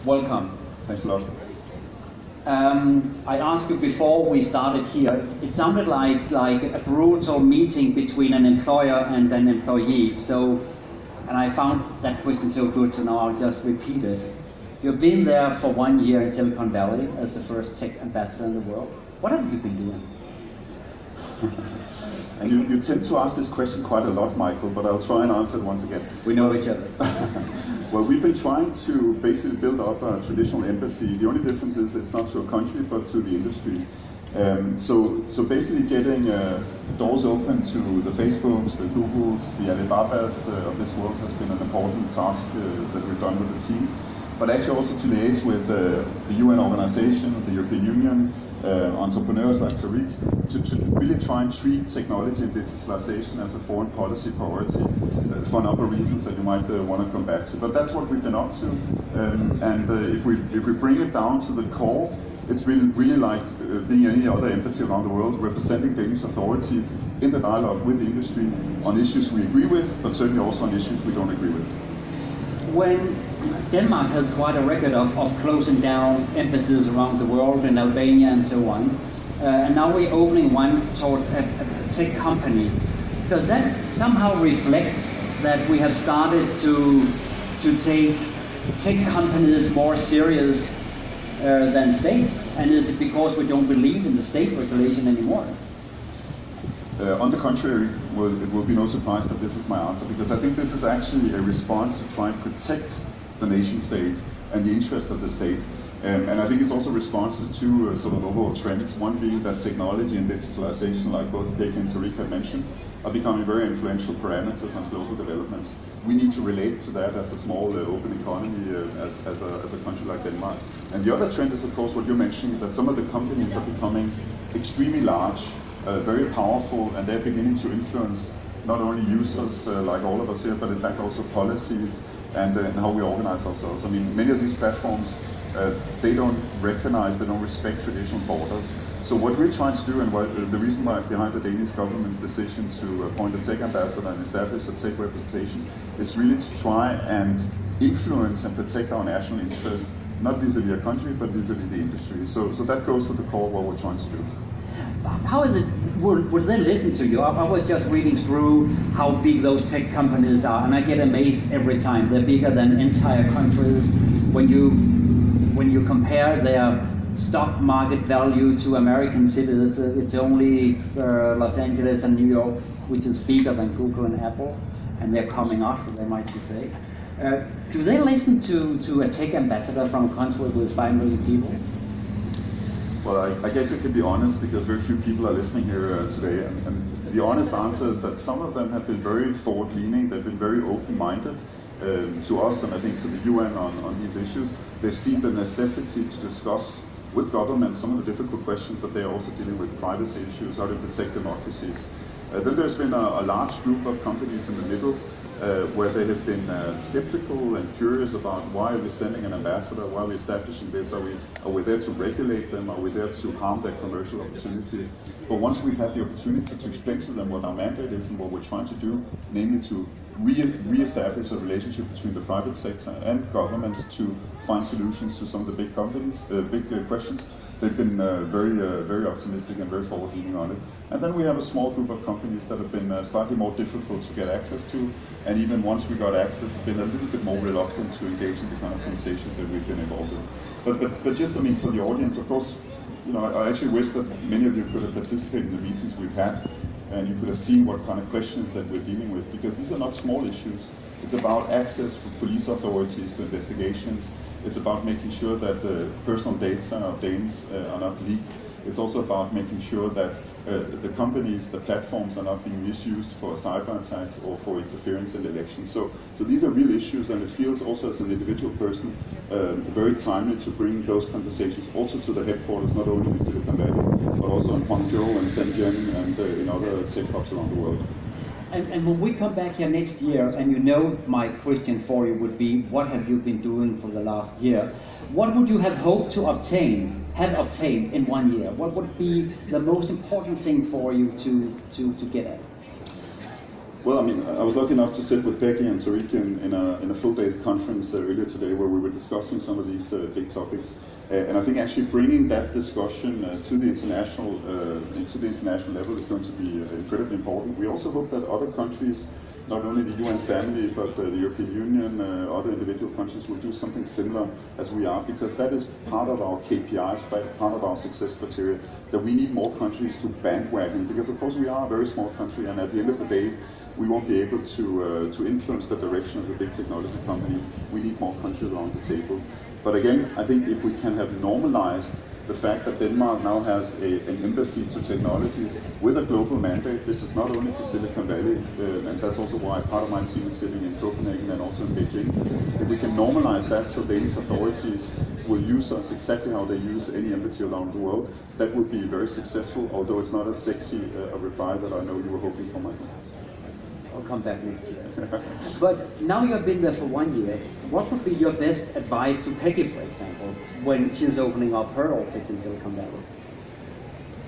Welcome. Thanks a lot. I asked you before we started here, it sounded like a brutal meeting between an employer and an employee. And I found that question so good, so now I'll just repeat it. You've been there for 1 year in Silicon Valley as the first tech ambassador in the world. What have you been doing? And you tend to ask this question quite a lot, Michael, but I'll try and answer it once again. We know each other. Well, we've been trying to basically build up a traditional embassy. The only difference is it's not to a country, but to the industry. So basically getting doors open to the Facebooks, the Googles, the Alibabas of this world has been an important task that we've done with the team. But actually also to liaise with the UN organization, the European Union, entrepreneurs like Tariq, to really try and treat technology and digitalization as a foreign policy priority for a number of reasons that you might want to come back to. But that's what we've been up to. If we bring it down to the core, it's really like being any other embassy around the world, representing Danish authorities in the dialogue with the industry on issues we agree with, but certainly also on issues we don't agree with. When Denmark has quite a record of closing down embassies around the world, in Albania and so on, and now we're opening one towards a tech company, does that somehow reflect that we have started to take tech companies more serious than states? And is it because we don't believe in the state regulation anymore? On the contrary, it will be no surprise that this is my answer, because I think this is actually a response to try and protect the nation state and the interest of the state. And I think it's also a response to two sort of overall trends, one being that technology and digitalization, like both Beck and Tariq have mentioned, are becoming very influential parameters on global developments. We need to relate to that as a small open economy, as a country like Denmark. And the other trend is, of course, what you're mentioning, that some of the companies are becoming extremely large, very powerful, and they're beginning to influence not only users like all of us here, but in fact also policies and how we organize ourselves. I mean, many of these platforms, they don't recognize, they don't respect traditional borders. So what we're trying to do, and the reason why behind the Danish government's decision to appoint a tech ambassador and establish a tech representation, is really to try and influence and protect our national interest, not vis-a-vis a country, but vis-a-vis the industry. So that goes to the core of what we're trying to do. How is it, would they listen to you? I was just reading through how big those tech companies are, and I get amazed every time. They're bigger than entire countries. When you compare their stock market value to American cities, it's only Los Angeles and New York, which is bigger than Google and Apple, and they're coming after, they might say. Do they listen to a tech ambassador from a country with 5 million people? Well, I guess it can be honest, because very few people are listening here today, and the honest answer is that some of them have been very forward-leaning, they've been very open-minded to us, and I think to the UN on these issues. They've seen the necessity to discuss with government some of the difficult questions that they're also dealing with, privacy issues, how to protect democracies. Then there's been a large group of companies in the middle, where they have been skeptical and curious about why are we sending an ambassador, why are we establishing this, are we there to regulate them, are we there to harm their commercial opportunities? But once we've had the opportunity to explain to them what our mandate is and what we're trying to do, namely to re-establish a relationship between the private sector and governments to find solutions to some of the big companies, big questions, they've been very optimistic and very forward-leaning on it. And then we have a small group of companies that have been slightly more difficult to get access to, and even once we got access, been a little bit more reluctant to engage in the kind of conversations that we've been involved in. But just, I mean, for the audience, of course, you know, I actually wish that many of you could have participated in the meetings we've had, and you could have seen what kind of questions that we're dealing with, because these are not small issues. It's about access for police authorities to investigations. It's about making sure that the personal data of Danes are not leaked. It's also about making sure that the companies, the platforms are not being misused for cyber attacks or for interference in elections. So these are real issues, and it feels also as an individual person very timely to bring those conversations also to the headquarters, not only in Silicon Valley, but also in Hangzhou and Shenzhen and in other tech hubs around the world. And when we come back here next year, and you know my question for you would be, what have you been doing for the last year? What would you have hoped to obtained in 1 year? What would be the most important thing for you to get at? Well, I mean, I was lucky enough to sit with Peggy and Tariq in a full-day conference earlier today where we were discussing some of these big topics. And I think actually bringing that discussion to the international level is going to be incredibly important. We also hope that other countries, not only the UN family, but the European Union, other individual countries will do something similar as we are, because that is part of our KPIs, part of our success criteria, that we need more countries to bandwagon, because of course we are a very small country, and at the end of the day, we won't be able to influence the direction of the big technology companies. We need more countries around the table. But again, I think if we can have normalized the fact that Denmark now has an embassy to technology with a global mandate. This is not only to Silicon Valley, and that's also why part of my team is sitting in Copenhagen and also in Beijing. If we can normalize that so Danish authorities will use us exactly how they use any embassy around the world, that would be very successful, although it's not as sexy a reply that I know you were hoping for, Michael. I'll come back next year. But now you've been there for 1 year. What would be your best advice to Peggy, for example, when she's opening up her office in Silicon Valley?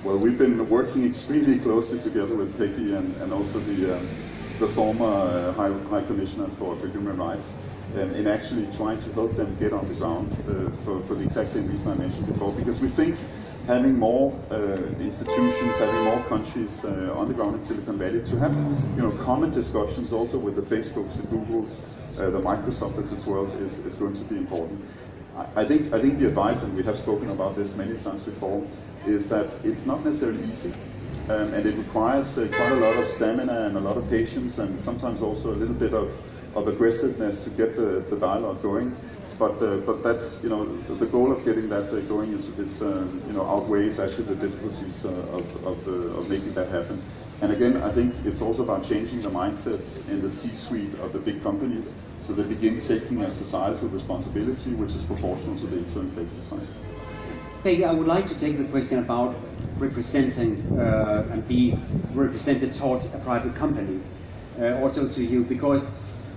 Well, we've been working extremely closely together with Peggy and also the former High Commissioner for Human Rights in actually trying to help them get on the ground for the exact same reason I mentioned before, because we think having more institutions, having more countries on the ground in Silicon Valley to have common discussions also with the Facebooks, the Googles, the Microsofts as well is going to be important. I think the advice, and we have spoken about this many times before, is that it's not necessarily easy, and it requires quite a lot of stamina and a lot of patience, and sometimes also a little bit of aggressiveness to get the dialogue going. But that's the goal of getting that going is outweighs actually the difficulties of making that happen. And again, I think it's also about changing the mindsets in the C-suite of the big companies, so they begin taking a societal responsibility which is proportional to the influence they exercise. Peggy, I would like to take the question about representing and be represented towards a private company, also to you, because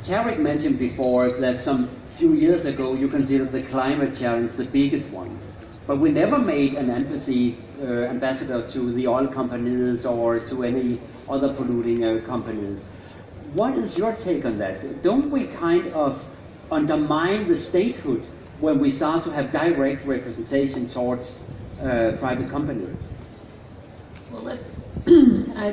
Tariq mentioned before that some few years ago you considered the climate challenge the biggest one, but we never made an embassy ambassador to the oil companies or to any other polluting companies. What is your take on that? Don't we kind of undermine the statehood when we start to have direct representation towards private companies? Well, let's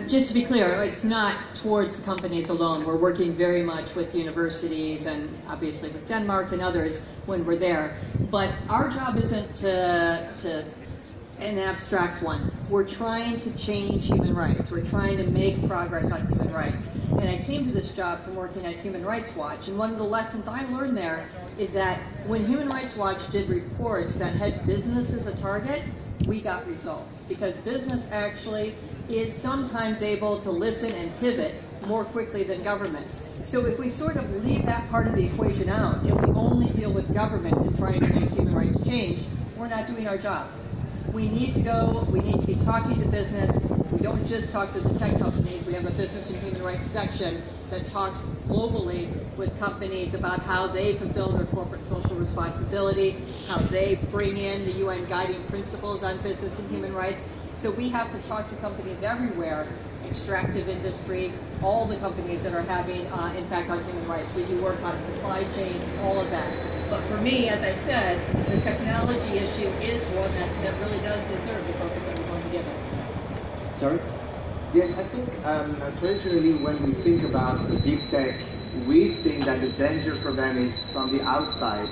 just to be clear, it's not towards the companies alone. We're working very much with universities and obviously with Denmark and others when we're there. But our job isn't to an abstract one. We're trying to change human rights. We're trying to make progress on human rights. And I came to this job from working at Human Rights Watch, and one of the lessons I learned there is that when Human Rights Watch did reports that had business as a target, we got results, because business actually is sometimes able to listen and pivot more quickly than governments. So if we sort of leave that part of the equation out and we only deal with governments and trying to make human rights change, we're not doing our job. We need to be talking to business. We don't just talk to the tech companies. We have a business and human rights section that talks globally with companies about how they fulfill their corporate social responsibility, how they bring in the UN guiding principles on business and human rights. So we have to talk to companies everywhere, extractive industry, all the companies that are having impact on human rights. We do work on supply chains, all of that. But for me, as I said, the technology issue is one that really does deserve the focus that we're going to give it. Sorry? Yes, I think traditionally when we think about the big tech, we think that the danger for them is from the outside.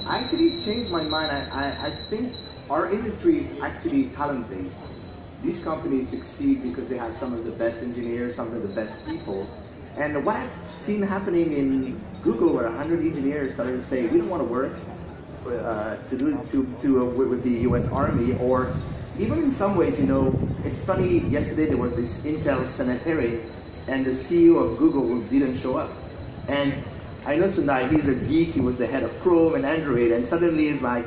I actually changed my mind. I think our industry is actually talent-based. These companies succeed because they have some of the best engineers, some of the best people. And what I've seen happening in Google, where 100 engineers started to say, we don't want to work with the US Army, or even in some ways, it's funny, yesterday there was this Intel Senate hearing, and the CEO of Google didn't show up. And I know Sundar, he's a geek, he was the head of Chrome and Android, and suddenly he's like,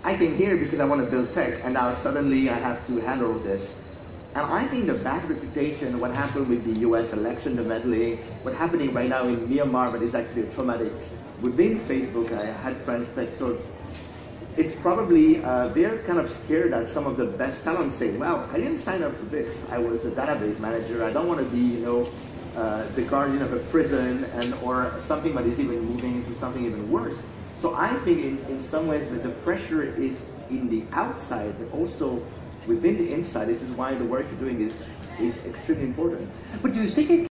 I came here because I want to build tech, and now suddenly I have to handle this. And I think the bad reputation, what happened with the US election, the meddling, what's happening right now in Myanmar, but is actually traumatic. Within Facebook, I had friends that thought, it's probably, they're kind of scared that some of the best talents say, well, I didn't sign up for this. I was a database manager. I don't want to be, the guardian of a prison, and or something that is even moving into something even worse. So I think in some ways that the pressure is in the outside, but also within the inside. This is why the work you're doing is extremely important. But do you think it